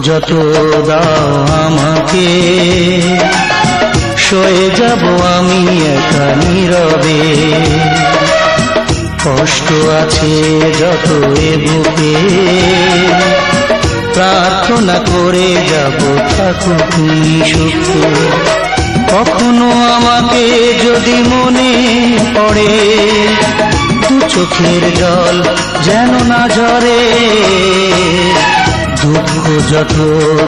যত দাও আমাকে, সয়ে যাব আমি একা নীরবে। কষ্ট আছে যত এ বুকে, প্রার্থনা করে যাব থাকো তুমি সুখে। কখনো আমাকে যদি মনে পড়ে, দু চোখের জল যেন না ঝরে। দুঃখ যত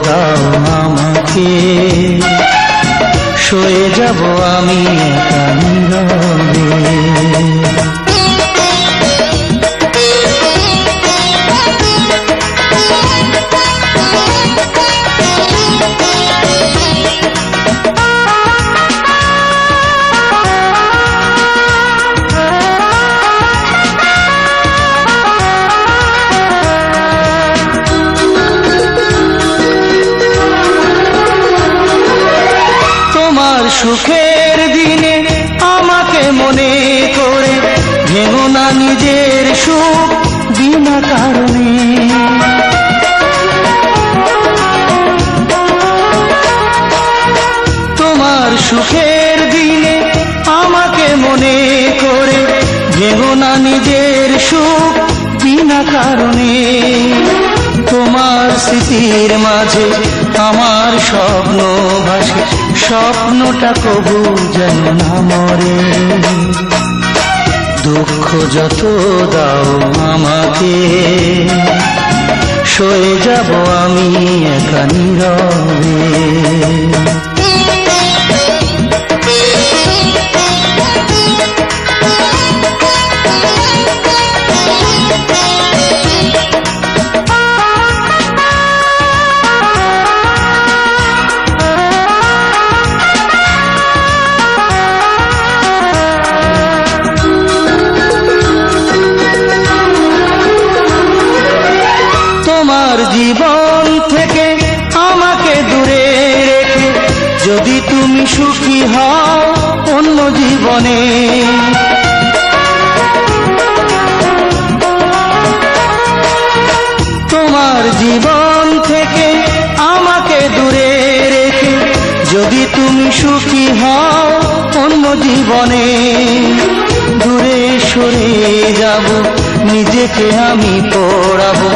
দাও আমাকে, সয়ে যাব আমি একা নীরবে। সুখের দিনে আমাকে মনে করে, ভেঙো না নিজের সুখ বিনা কারণে। তোমার সুখের দিনে আমাকে মনে করে, ভেঙো না নিজের সুখ বিনা কারণে। তোমার স্মৃতির মাঝে আমার স্বপ্ন ভাসে, স্বপ্নটা কবু যেন না মরে। দুঃখ যত দাও আমাকে, সয়ে যাব আমি একা নীরবে। জীবন থেকে আমাকে দূরে রেখে যদি তুমি সুখী হও অন্য জীবনে, তোমার জীবন থেকে আমাকে দূরে রেখে যদি তুমি সুখী হও অন্য জীবনে। দূরে সরে যাব, নিজেকে আমি পড়াবো,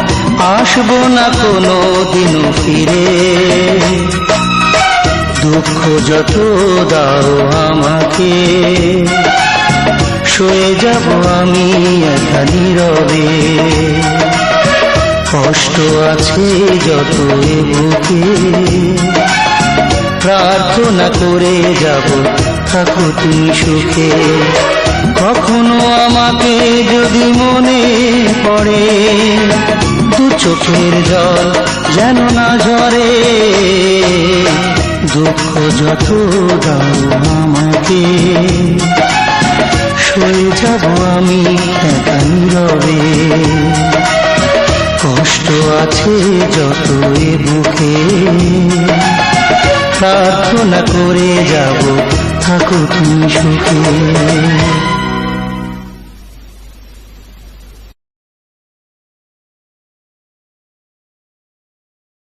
আসবো না কোনো দিনও ফিরে। দুঃখ যত দাও আমাকে, সয়ে যাব আমি একা নীরবে। কষ্ট আছে যত এ বুকে, প্রার্থনা করে যাব থাকো তুমি সুখে। কখনো আমাকে যদি মনে পড়ে, দু চোখের জল যেন না ঝরে। দুঃখ যত দাও আমাকে, সয়ে যাব আমি একা নীরবে। কষ্ট আছে যত এ বুকে, প্রার্থনা করে যাব থাকো তুমি সুখে।